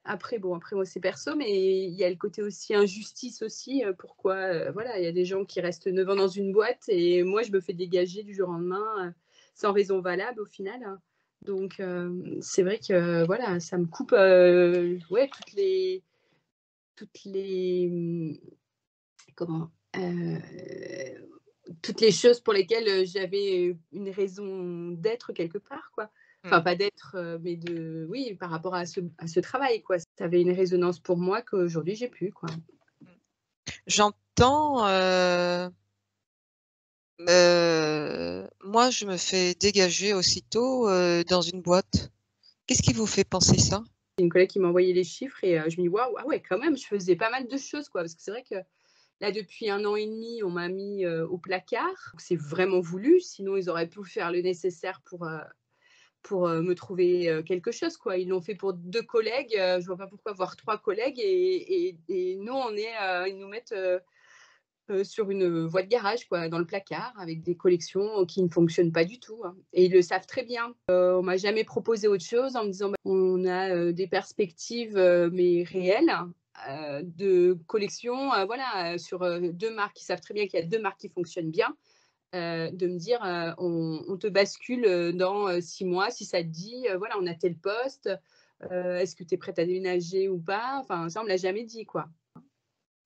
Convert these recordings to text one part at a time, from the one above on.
Après bon, après moi c'est perso, mais il y a le côté aussi injustice aussi, pourquoi, voilà, il y a des gens qui restent 9 ans dans une boîte et moi je me fais dégager du jour au lendemain, sans raison valable au final, hein. Donc c'est vrai que voilà, ça me coupe, ouais, toutes les, comment? Toutes les choses pour lesquelles, j'avais une raison d'être quelque part, quoi. Enfin, Mmh. pas d'être, mais de oui, par rapport à ce travail, quoi. Ça avait une résonance pour moi qu'aujourd'hui j'ai plus, quoi. Mmh. J'entends, moi je me fais dégager aussitôt, dans une boîte. Qu'est-ce qui vous fait penser ça? J'ai une collègue qui m'a envoyé les chiffres et je me dis: «Waouh, ah ouais, quand même, je faisais pas mal de choses, quoi». Parce que c'est vrai que là, depuis 1 an et demi, on m'a mis, au placard. C'est vraiment voulu, sinon ils auraient pu faire le nécessaire pour me trouver, quelque chose, quoi. Ils l'ont fait pour 2 collègues, je vois pas pourquoi avoir 3 collègues et nous on est, ils nous mettent, sur une voie de garage, quoi, dans le placard avec des collections qui ne fonctionnent pas du tout, hein et ils le savent très bien. On m'a jamais proposé autre chose en me disant: «Bah, on a, des perspectives, mais réelles, de collection, voilà, sur, 2 marques». Ils savent très bien qu'il y a 2 marques qui fonctionnent bien, de me dire, «On te bascule, dans, 6 mois si ça te dit, voilà, on a tel poste, est-ce que tu es prête à déménager ou pas?» Enfin, ça, on me l'a jamais dit, quoi.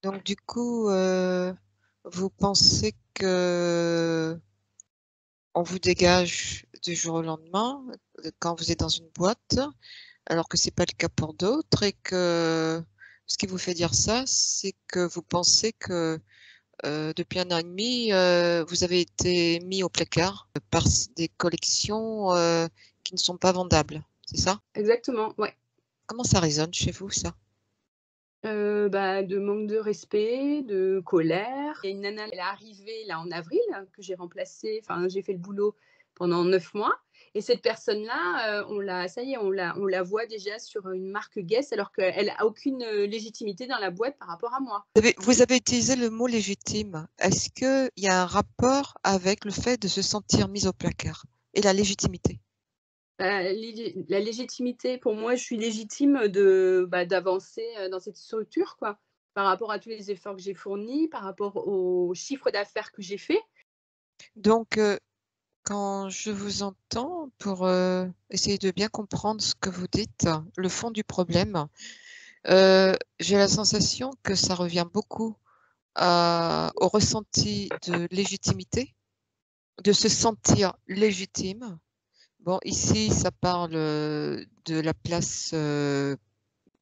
Donc du coup, vous pensez qu'on vous dégage du jour au lendemain, quand vous êtes dans une boîte, alors que c'est pas le cas pour d'autres et que ce qui vous fait dire ça, c'est que vous pensez que, depuis 1 an et demi, vous avez été mis au placard par des collections, qui ne sont pas vendables, c'est ça? Exactement, ouais. Comment ça résonne chez vous ça? Bah, de manque de respect, de colère. Il y a une nana, elle est arrivée là en avril, que j'ai remplacée, enfin j'ai fait le boulot pendant 9 mois et cette personne-là, on la ça y est, on la voit déjà sur une marque Guess alors qu'elle a aucune, légitimité dans la boîte par rapport à moi. Vous avez utilisé le mot légitime. Est-ce qu'il y a un rapport avec le fait de se sentir mise au placard et la légitimité? La légitimité, pour moi, je suis légitime de, bah, d'avancer, dans cette structure, quoi. Par rapport à tous les efforts que j'ai fournis, par rapport au chiffre d'affaires que j'ai fait. Donc, quand je vous entends pour, essayer de bien comprendre ce que vous dites, le fond du problème, j'ai la sensation que ça revient beaucoup au ressenti de légitimité, de se sentir légitime. Bon, ici, ça parle, de la place, heu,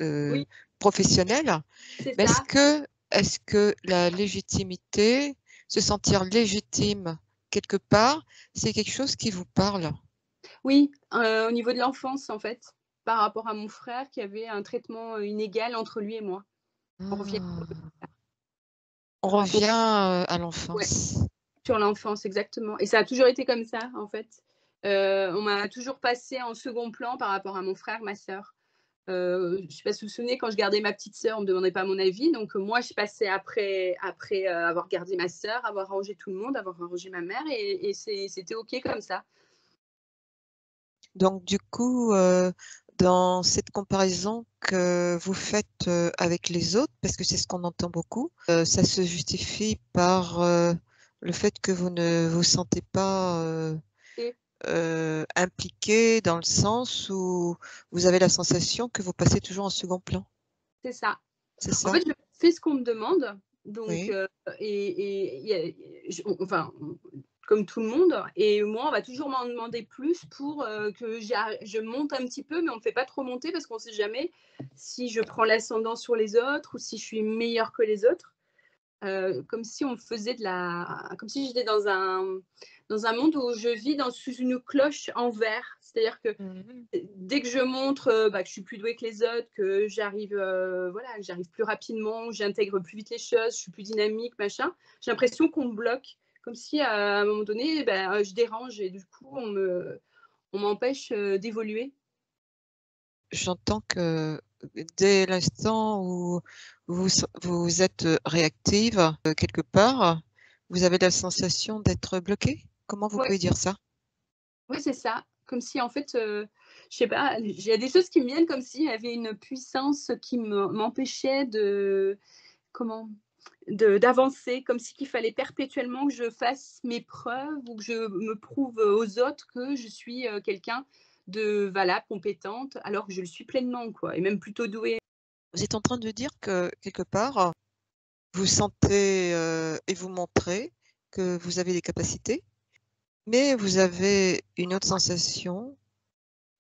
Oui, professionnelle, c'est mais est-ce ça. que est-ce que la légitimité, se sentir légitime quelque part, c'est quelque chose qui vous parle? Oui, au niveau de l'enfance, en fait, par rapport à mon frère qui avait un traitement, inégal entre lui et moi. On revient Ah! On par rapport revient, à ouais, l'enfance. sur l'enfance, exactement et ça a toujours été comme ça, en fait. On m'a toujours passée en second plan par rapport à mon frère, ma sœur. Je sais pas si vous vous souvenez, quand je gardais ma petite sœur, on me demandait pas mon avis, donc moi je passais après, avoir gardé ma sœur, avoir rangé tout le monde, avoir rangé ma mère et c'était OK comme ça. Donc du coup, dans cette comparaison que vous faites, avec les autres, parce que c'est ce qu'on entend beaucoup, ça se justifie par, le fait que vous ne vous sentez pas, Et impliquée dans le sens où vous avez la sensation que vous passez toujours en second plan, c'est ça. c'est En ça? fait, je fais ce qu'on me demande, donc Oui. et il y a enfin, comme tout le monde et moi, on va toujours m'en demander plus pour, que je monte un petit peu, mais on ne me fait pas trop monter parce qu'on ne sait jamais si je prends l'ascendant sur les autres ou si je suis meilleure que les autres. Comme si on faisait de la comme si j'étais dans un monde où je vis sous une cloche en verre. C'est-à-dire que Mmh mh. dès que je montre, bah, que je suis plus douée que les autres, que j'arrive, voilà, que j'arrive plus rapidement, que j'intègre plus vite les choses, je suis plus dynamique, machin, j'ai l'impression qu'on me bloque. Comme si à un moment donné, ben, je dérange et du coup on m'empêche, d'évoluer. J'entends que dès l'instant où vous êtes, réactive, quelque part, vous avez la sensation d'être bloquée? Comment vous Ouais, pouvez dire ça? ouais, c'est ça. Comme si en fait, je sais pas, il y a des choses qui me viennent comme s'il y avait une puissance qui m'empêchait de comment? D'avancer, comme si qu'il fallait perpétuellement que je fasse mes preuves ou que je me prouve aux autres que je suis, quelqu'un de valable, compétente, alors que je le suis pleinement, quoi, et même plutôt douée. Vous êtes en train de dire que quelque part, vous sentez, et vous montrez que vous avez des capacités, mais vous avez une autre sensation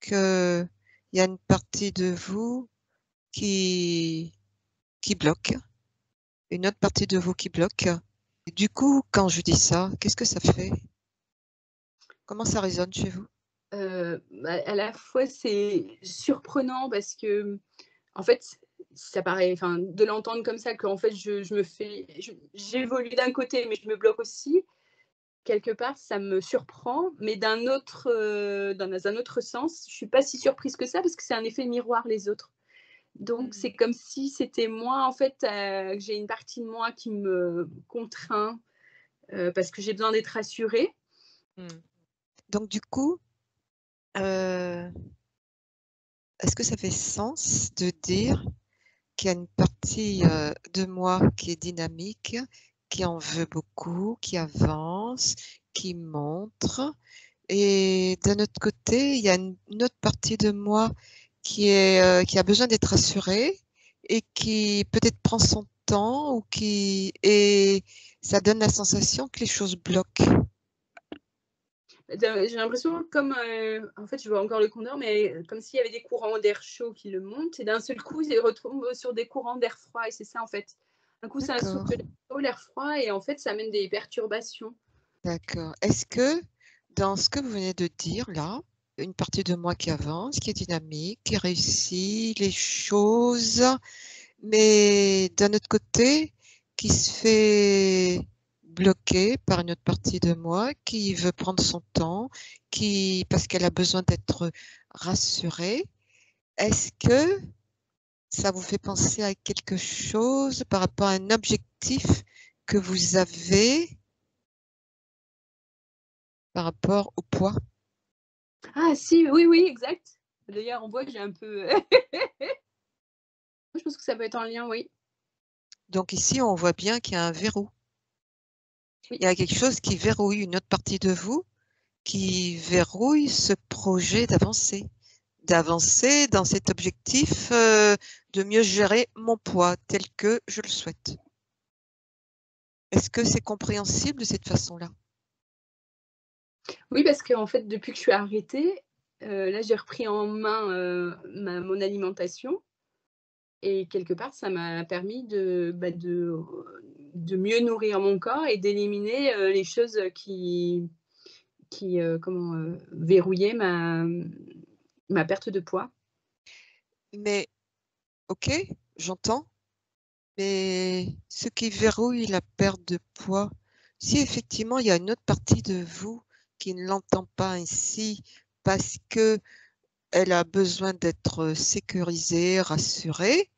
qu'il y a une partie de vous qui bloque, une autre partie de vous qui bloque. Et du coup, quand je dis ça, qu'est-ce que ça fait? Comment ça résonne chez vous? Bah, à la fois, c'est surprenant parce que en fait, ça paraît enfin, de l'entendre comme ça qu'en fait je me fais j'évolue d'un côté, mais je me bloque aussi. Quelque part, ça me surprend, mais dans un autre sens, je suis pas si surprise que ça parce que c'est un effet miroir les autres. Donc c'est Mmh. comme si c'était moi en fait, que j'ai une partie de moi qui me contraint, parce que j'ai besoin d'être rassurée. Mmh. Donc du coup, heu, est-ce que ça fait sens de dire qu'il y a une partie, de moi qui est dynamique, qui en veut beaucoup, qui avance, qui montre et d'un autre côté, il y a une autre partie de moi qui a besoin d'être rassurée et qui peut-être prend son temps ou qui et ça donne la sensation que les choses bloquent. J'ai l'impression comme, en fait, je vois encore le condor, mais comme s'il y avait des courants d'air chaud qui le montent et d'un seul coup, il retombe sur des courants d'air froid et c'est ça, en fait. Un coup, ça souffle D'accord, l'air chaud, l'air froid et en fait, ça amène des perturbations. d'accord. Est-ce que dans ce que vous venez de dire là, une partie de moi qui avance, qui est dynamique, qui réussit les choses, mais d'un autre côté, qui se fait bloquer par une autre partie de moi qui veut prendre son temps, qui parce qu'elle a besoin d'être rassurée. Est-ce que ça vous fait penser à quelque chose par rapport à un objectif que vous avez par rapport au poids? Ah si, oui, oui, exact. D'ailleurs, on voit que j'ai un peu je pense que ça peut être en lien, oui. Donc ici, on voit bien qu'il y a un verrou. Oui. Il y a quelque chose qui verrouille une autre partie de vous, qui verrouille ce projet d'avancer dans cet objectif, de mieux gérer mon poids tel que je le souhaite. Est-ce que c'est compréhensible de cette façon-là? Oui, parce qu'en fait, depuis que je suis arrêtée, là, j'ai repris en main, mon alimentation et quelque part, ça m'a permis de mieux nourrir mon corps et d'éliminer, les choses, verrouillaient ma perte de poids. Mais OK, j'entends, mais ce qui verrouille la perte de poids, si effectivement il y a une autre partie de vous qui ne l'entend pas ainsi parce qu'elle a besoin d'être sécurisée, rassurée,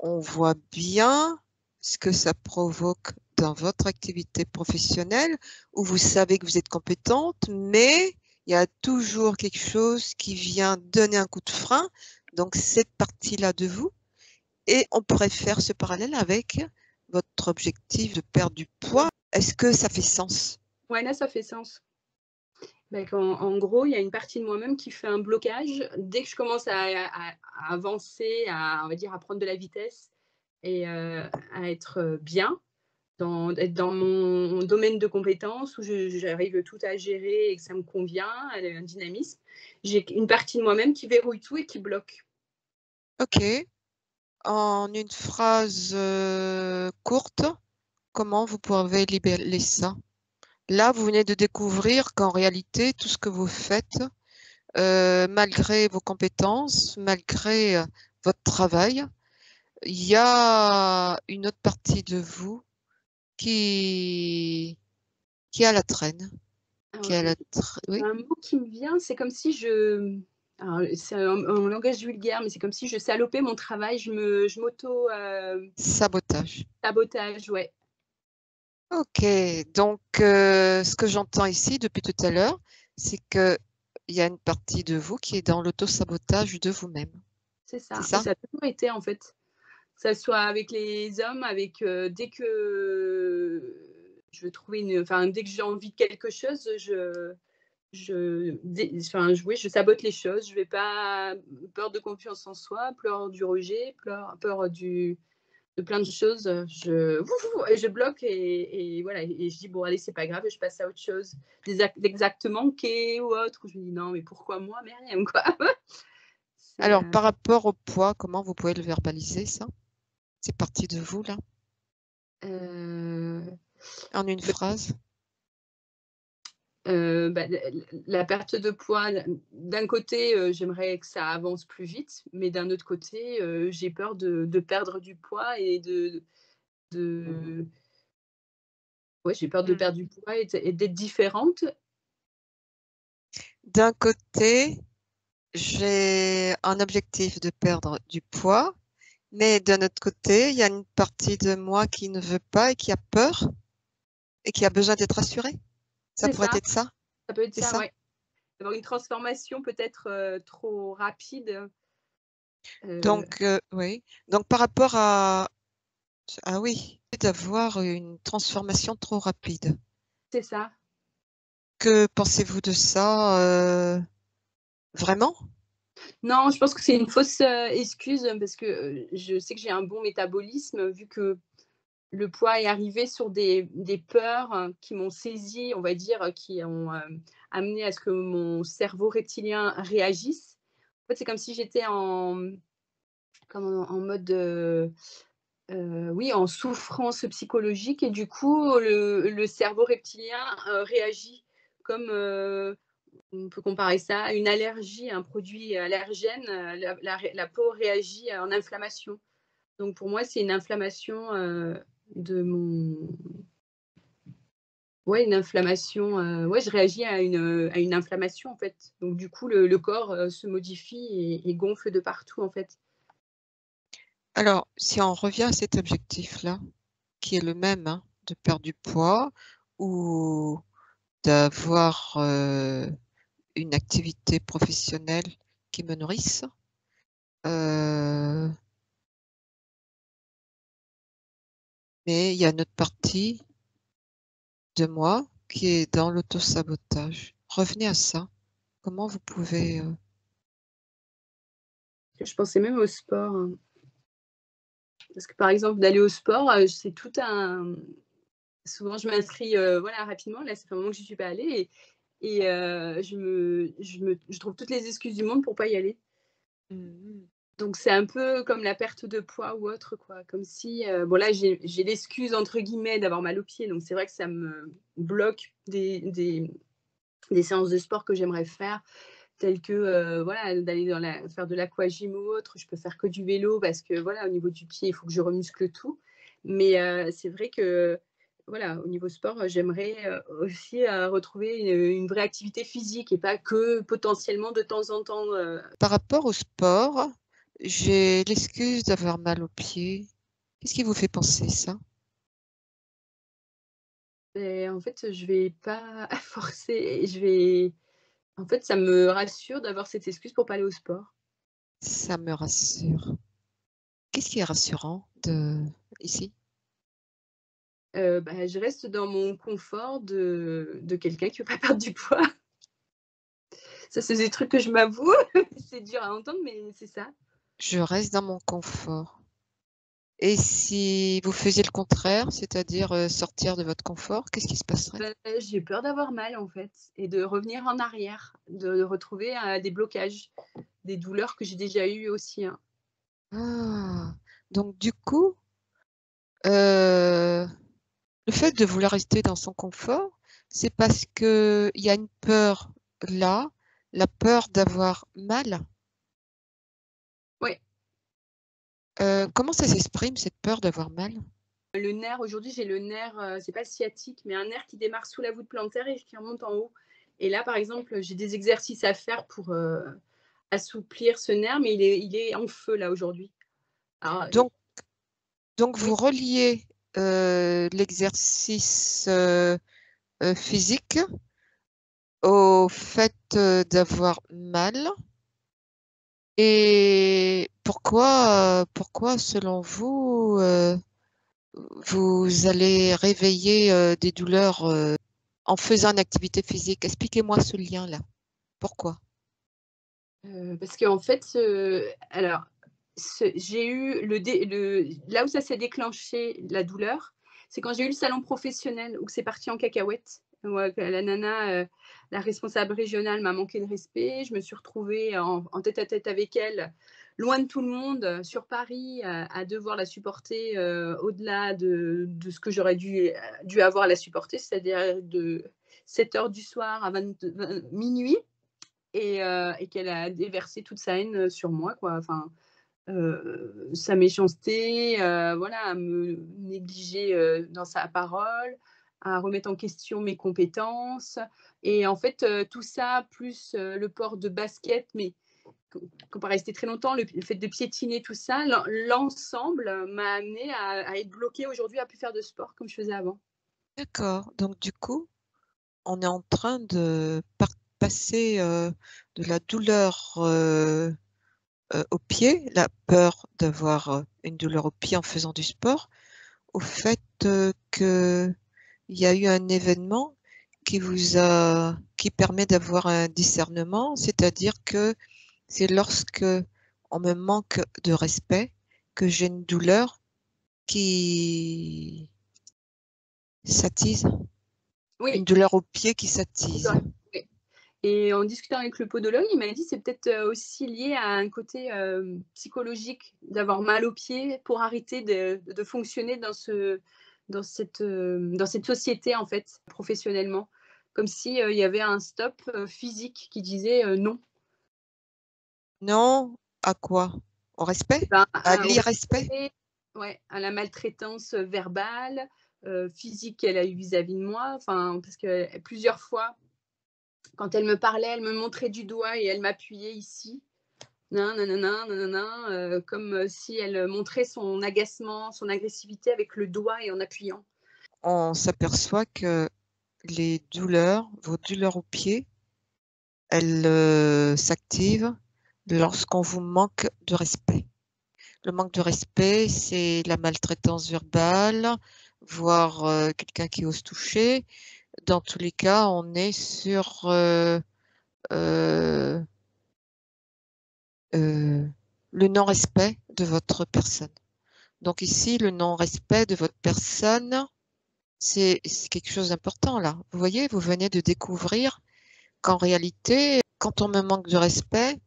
on voit bien ce que ça provoque dans votre activité professionnelle où vous savez que vous êtes compétente, mais il y a toujours quelque chose qui vient donner un coup de frein, donc cette partie-là de vous et on pourrait faire ce parallèle avec votre objectif de perdre du poids. Est-ce que ça fait sens? Ouais, là, ça fait sens. Bah, en gros, il y a une partie de moi-même qui fait un blocage dès que je commence à avancer, on va dire, à prendre de la vitesse et à être, bien, être dans mon domaine de compétences où j'arrive tout à gérer et que ça me convient, un dynamisme. J'ai une partie de moi-même qui verrouille tout et qui bloque. OK. En une phrase, courte, comment vous pouvez libérer ça? Là, vous venez de découvrir qu'en réalité, tout ce que vous faites, malgré vos compétences, malgré, votre travail, il y a une autre partie de vous qui qui est à la traîne, qui Alors, est à il la y oui, a un mot qui me vient, c'est comme si alors c'est un langage vulgaire, mais c'est comme si je salopais mon travail, je m'auto, sabotage. sabotage, ouais. OK, donc ce que j'entends ici depuis tout à l'heure, c'est qu'il il y a une partie de vous qui est dans l'auto-sabotage de vous-même. C'est C'est ça. Et ça? ça a toujours été, en fait. Que ça soit avec les hommes, avec, dès que je veux trouver dès que j'ai envie de quelque chose, oui, je sabote les choses. Je vais pas peur de confiance en soi, peur du rejet, peur de plein de choses, je bloque et voilà et je dis: «Bon allez, c'est pas grave, je passe à autre chose». Des actes manqués ou autres, où je me dis: «Non, mais pourquoi moi, Myriam, quoi?» C'est, Alors, par rapport au poids, comment vous pouvez le verbaliser, ça? C'est parti de vous, là? heu, En une bah, phrase? la perte de poids, d'un côté, j'aimerais que ça avance plus vite, mais d'un autre côté, j'ai peur de perdre du poids et de ouais, j'ai peur de Mmh. perdre du poids et d'être différente. D'un côté, j'ai un objectif de perdre du poids, mais d'un autre côté, il y a une partie de moi qui ne veut pas et qui a peur et qui a besoin d'être rassurée. Ça C'est pourrait ça, être ça? ça peut être C'est ça, ça? ouais. D'avoir une transformation peut-être, trop rapide, heu, Donc, oui. Donc par rapport à ah oui, d'avoir une transformation trop rapide. c'est ça. Que pensez-vous de ça, vraiment? Non, je pense que c'est une fausse, excuse, parce que, je sais que j'ai un bon métabolisme, vu que le poids est arrivé sur des peurs, qui m'ont saisie, on va dire, qui ont, amené à ce que mon cerveau reptilien réagisse. En fait, c'est comme si j'étais en mode, oui, en souffrance psychologique et du coup, le cerveau reptilien, réagit comme, on peut comparer ça à une allergie, à un produit allergène, la peau réagit en inflammation. Donc pour moi, c'est une inflammation, de mon ouais, une inflammation, ouais, je réagis à une inflammation, en fait. Donc du coup, le corps, se modifie et gonfle de partout, en fait. Alors, si on revient à cet objectif-là, qui est le même, hein, de perdre du poids ou d'avoir, une activité professionnelle qui me nourrisse, heu, mais il y a une autre partie de moi qui est dans l'auto-sabotage. Revenez à ça. Comment vous pouvez, Je pensais même au sport, hein. Parce que, par exemple, d'aller au sport, c'est tout un souvent je m'inscris, voilà, rapidement. Là, ça fait un moment que j'y suis pas allée et je trouve toutes les excuses du monde pour pas y aller. mmh Donc c'est un peu comme la perte de poids ou autre, quoi. Comme si, bon là, j'ai «l'excuse» entre guillemets d'avoir mal aux pieds, donc c'est vrai que ça me bloque des séances de sport que j'aimerais faire, telles que, voilà, d'aller faire de l'aquagym ou autre. Je peux faire que du vélo parce que, voilà, au niveau du pied, il faut que je remuscle tout. Mais, c'est vrai que, voilà, au niveau sport, j'aimerais, aussi, retrouver une vraie activité physique et pas que potentiellement de temps en temps, Par rapport au sport, j'ai l'excuse d'avoir mal aux pieds. Qu'est-ce qui vous fait penser ça? et en fait, je vais pas forcer, en fait, ça me rassure d'avoir cette excuse pour pas aller au sport. Ça me rassure. Qu'est-ce qui est rassurant ici? Je reste dans mon confort de quelqu'un qui veut pas perdre du poids. Ça, c'est des trucs que je m'avoue, c'est dur à entendre, mais c'est ça. Je reste dans mon confort. Et si vous faisiez le contraire, c'est-à-dire, sortir de votre confort, qu'est-ce qui se passerait? J'ai peur d'avoir mal, en fait et de revenir en arrière, de retrouver, des blocages, des douleurs que j'ai déjà eues aussi, hein. Ah! Donc du coup, heu, le fait de vouloir rester dans son confort, c'est parce qu'il y a une peur là, la peur d'avoir mal? Ouais, Comment ça s'exprime cette peur d'avoir mal? le nerf aujourd'hui, j'ai le nerf, c'est pas le sciatique, mais un nerf qui démarre sous la voûte plantaire et qui remonte en haut et là, par exemple, j'ai des exercices à faire pour, assouplir ce nerf, mais il est en feu, là, aujourd'hui. Alors, Donc donc vous oui, reliez, l'exercice, physique au fait d'avoir mal. Et pourquoi, selon vous, vous allez réveiller des douleurs en faisant une activité physique? Expliquez-moi ce lien-là. Pourquoi? Parce qu'en fait, alors, j'ai eu là où ça s'est déclenché, la douleur, c'est quand j'ai eu le salon professionnel où c'est parti en cacahuète. Ouais, que la nana, la responsable régionale m'a manqué de respect. Je me suis retrouvée en tête-à-tête avec elle, loin de tout le monde, sur Paris, à devoir la supporter, au-delà de ce que j'aurais dû avoir à la supporter, c'est-à-dire de 7 heures du soir à 00:00 et qu'elle a déversé toute sa haine sur moi, quoi. Enfin, sa méchanceté, voilà, à me négliger dans sa parole, à remettre en question mes compétences. Et en fait, tout ça, plus le port de baskets, mais qu'on pas rester très longtemps, le fait de piétiner tout ça, l'ensemble m'a amené à être bloquée aujourd'hui, à plus faire de sport comme je faisais avant. D'accord. Donc du coup, on est en train de passer de la douleur au pied, la peur d'avoir une douleur au pied en faisant du sport, au fait qu'il y a eu un événement qui permet d'avoir un discernement, c'est-à-dire que c'est lorsque on me manque de respect que j'ai une douleur qui s'attise, une Oui, douleur au pied qui s'attise. oui. Et en discutant avec le podologue, il m'a dit: «C'est peut-être, aussi lié à un côté, psychologique, d'avoir mal aux pieds pour arrêter de fonctionner dans cette société, en fait, professionnellement». Comme si, il y avait un stop, physique qui disait, «Non». Non, à quoi? Au respect? Et ben, À au l'irrespect? respect, ouais, à la maltraitance, verbale, physique qu'elle a eu vis-à-vis de moi. Enfin, parce que plusieurs fois, quand elle me parlait, elle me montrait du doigt et elle m'appuyait ici. Nanana, nanana, comme si elle montrait son agacement, son agressivité avec le doigt et en appuyant. On s'aperçoit que les douleurs, vos douleurs au pied, elles s'activent lorsqu'on vous manque de respect. Le manque de respect, c'est la maltraitance verbale, voire quelqu'un qui ose toucher. Dans tous les cas, on est sur euh, le non-respect de votre personne. Donc ici, le non-respect de votre personne, c'est quelque chose d'important là. Vous voyez, vous venez de découvrir qu'en réalité, quand on me manque de respect,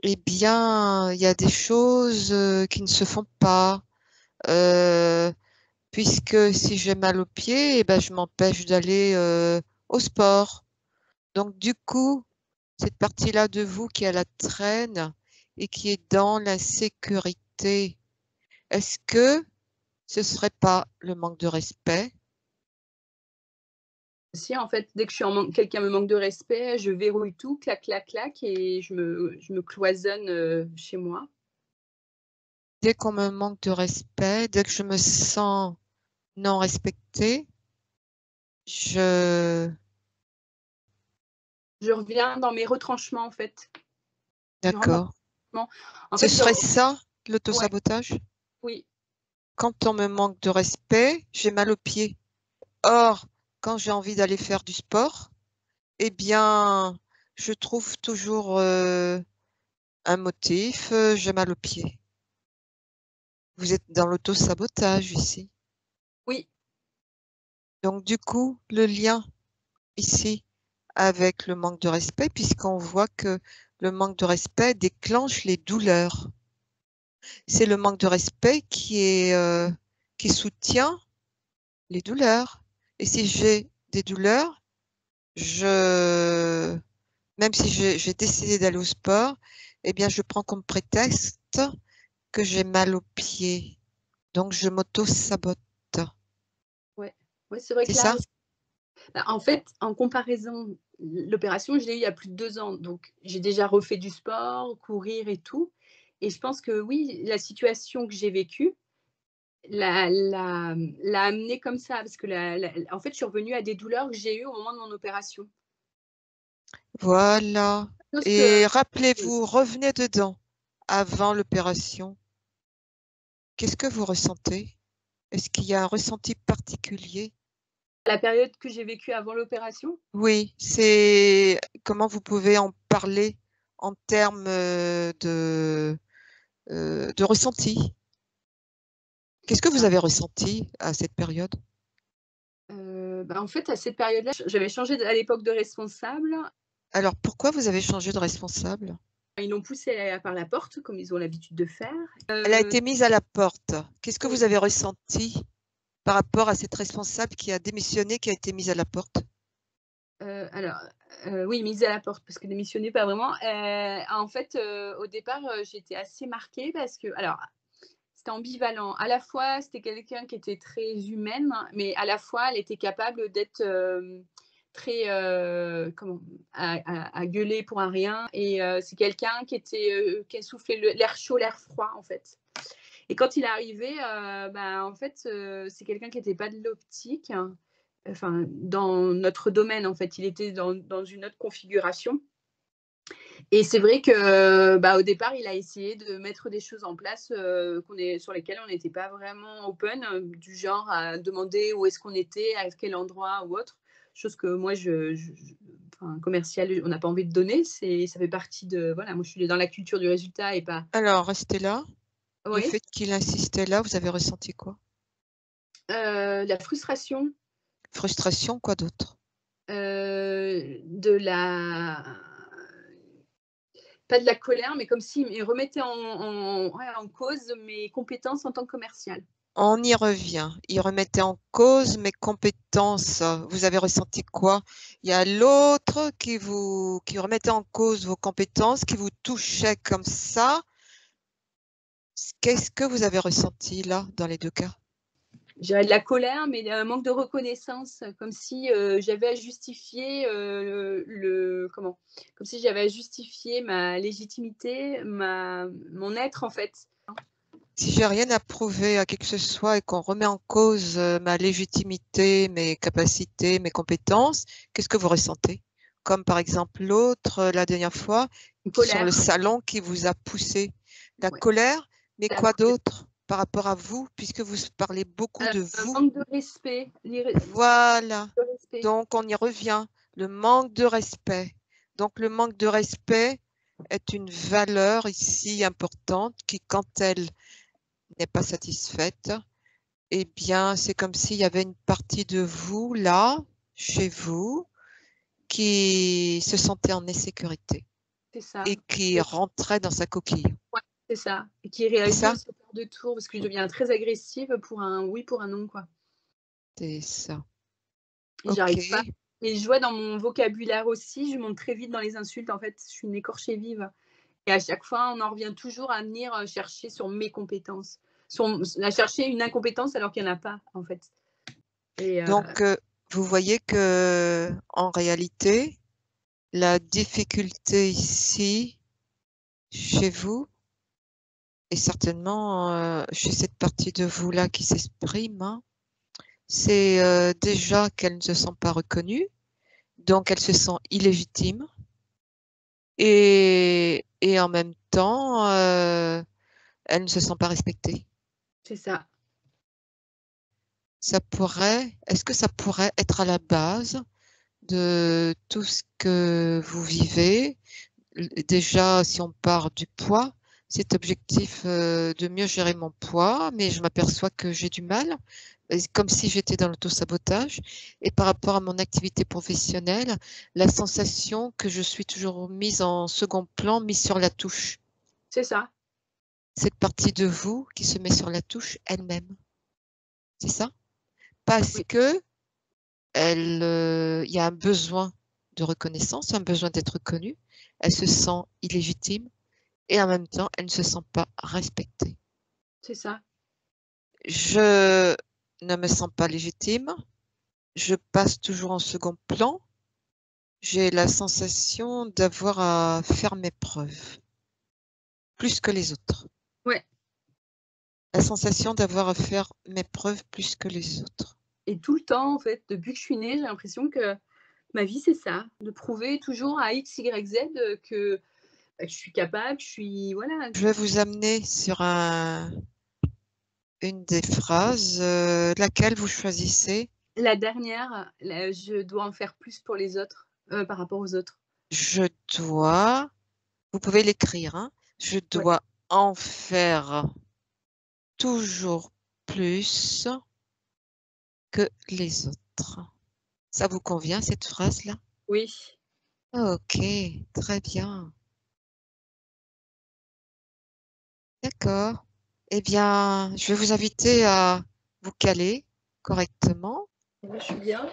eh bien, il y a des choses qui ne se font pas. Euh, Puisque si j'ai mal aux pieds, eh ben, je m'empêche d'aller au sport. Donc du coup, cette partie-là de vous qui est à la traîne et qui est dans l'insécurité, est-ce que ce serait pas le manque de respect? Si en fait, dès que je suis en manque quelqu'un me manque de respect, je verrouille tout, clac, clac, clac et je me cloisonne, chez moi. Dès qu'on me manque de respect, dès que je me sens non respectée, je... Je reviens dans mes retranchements, en fait. Je rentre dans D'accord. mes retranchements. En Ce fait, serait ça, ouais, l'autosabotage? oui. Quand on me manque de respect, j'ai mal aux pieds. Or, quand j'ai envie d'aller faire du sport, eh bien, je trouve toujours un motif, j'ai mal aux pieds. Vous êtes dans l'auto-sabotage ici. Oui, Donc du coup, le lien ici avec le manque de respect, puisqu'on voit que le manque de respect déclenche les douleurs. C'est le manque de respect qui soutient les douleurs. Et si j'ai des douleurs, je même si j'ai décidé d'aller au sport, eh bien, je prends comme prétexte que j'ai mal aux pieds. Donc, je m'auto-sabote. ouais. Ouais, c'est vrai C'est que là, ça? bah, en fait, en comparaison, l'opération, je l'ai eue il y a plus de 2 ans, donc j'ai déjà refait du sport, courir et tout et je pense que oui, la situation que j'ai vécue l'a amenée comme ça parce que en fait, je suis revenue à des douleurs que j'ai eues au moment de mon opération. Voilà. Chose que Et rappelez-vous, revenez dedans avant l'opération. Qu'est-ce que vous ressentez? Est-ce qu'il y a un ressenti particulier? la période que j'ai vécue avant l'opération, Oui, c'est comment vous pouvez en parler en termes de ressenti? Qu'est-ce que vous bah, avez ressenti à cette période? bah, en fait, à cette période-là, j'avais changé à l'époque de responsable. Alors pourquoi vous avez changé de responsable? Ils l'ont poussée par la porte, comme ils ont l'habitude de faire. Elle a été mise à la porte. Qu'est-ce que vous Oui. avez ressenti par rapport à cette responsable qui a démissionné, qui a été mise à la porte? Alors, oui, mise à la porte parce que démissionner, pas vraiment. En fait, au départ, j'étais assez marquée parce que alors, c'était ambivalent. À la fois, c'était quelqu'un qui était très humaine, mais à la fois, elle était capable d'être, très, comment? À gueuler pour un rien et c'est quelqu'un qui soufflait l'air chaud, l'air froid, en fait. Et quand il est arrivé, bah, en fait, c'est quelqu'un qui était pas de l'optique, hein. Enfin, dans notre domaine, en fait, il était dans une autre configuration et c'est vrai que, bah, au départ, il a essayé de mettre des choses en place, sur lesquelles on n'était pas vraiment open, du genre à demander où est-ce qu'on était, à quel endroit ou autre. Chose que moi enfin, commercial, on n'a pas envie de donner, ça fait partie de voilà, moi je suis dans la culture du résultat et pas Alors restez là. Le oui, fait qu'il insistait là, vous avez ressenti quoi? la frustration, Frustration, quoi d'autre? de la pas de la colère, mais comme s'il me remettait ouais, en cause mes compétences en tant que commercial. On y revient. Il remettait en cause mes compétences. Vous avez ressenti quoi? Il y a l'autre qui remettait en cause vos compétences, qui vous touchait comme ça. Qu'est-ce que vous avez ressenti là, dans les 2 cas? J'avais de la colère, mais un manque de reconnaissance, comme si, j'avais à justifier, comment? Comme si j'avais à justifier ma légitimité, mon être, en fait. Si j'ai rien à prouver à qui que ce soit et qu'on remet en cause, ma légitimité, mes capacités, mes compétences, qu'est-ce que vous ressentez? Comme par exemple l'autre, la dernière fois, Une sur le colère, salon qui vous a poussé. La ouais, colère, mais la quoi colère, d'autre par rapport à vous? Puisque vous parlez beaucoup de un vous. manque de respect, Voilà, de respect. donc on y revient, le manque de respect. Donc le manque de respect est une valeur ici importante qui, quand elle n'est pas satisfaite, eh bien, c'est comme s'il y avait une partie de vous là, chez vous, qui se sentait en insécurité C'est ça. et qui rentrait dans sa coquille. Ouais, c'est ça et qui C'est réagit ça? aussi au quart de tour parce que je deviens très agressive pour un oui, pour un non, quoi C'est ça. et Ok. j'arrive pas et je vois dans mon vocabulaire aussi, je monte très vite dans les insultes, en fait, je suis une écorchée vive et à chaque fois, on en revient toujours à venir, chercher sur mes compétences, à chercher une incompétence alors qu'il y en a pas, en fait et Donc, vous voyez que en réalité, la difficulté ici, chez vous, et certainement chez cette partie de vous là qui s'exprime, hein, c'est déjà qu'elle ne se sent pas reconnue, donc elle se sent illégitime. Et en même temps, elle ne se sent pas respectée. c'est ça. Est-ce que ça pourrait être à la base de tout ce que vous vivez? Déjà, si on part du poids, cet objectif de mieux gérer mon poids, mais je m'aperçois que j'ai du mal, comme si j'étais dans l'auto-sabotage. Et par rapport à mon activité professionnelle, la sensation que je suis toujours mise en second plan, mise sur la touche. C'est ça, Cette partie de vous qui se met sur la touche elle-même. C'est ça? Parce oui, que il y a un besoin de reconnaissance, un besoin d'être connue. Elle se sent illégitime et en même temps, elle ne se sent pas respectée. c'est ça. Je ne me sens pas légitime. Je passe toujours en second plan. J'ai la sensation d'avoir à faire mes preuves plus que les autres. Ouais La sensation d'avoir à faire mes preuves plus que les autres. et tout le temps, en fait, depuis que je suis née, j'ai l'impression que Ma vie, c'est ça, de prouver toujours à X, Y, Z, que, bah, que je suis capable, je suis voilà. Je vais vous amener sur une des phrases, laquelle vous choisissez? La dernière, je dois en faire plus pour les autres, par rapport aux autres. Je dois, vous pouvez l'écrire, hein. Je Ouais. dois en faire toujours plus que les autres. Ça vous convient cette phrase-là? Oui. OK, très bien. D'accord. Eh bien, je vais vous inviter à vous caler correctement. Je suis bien.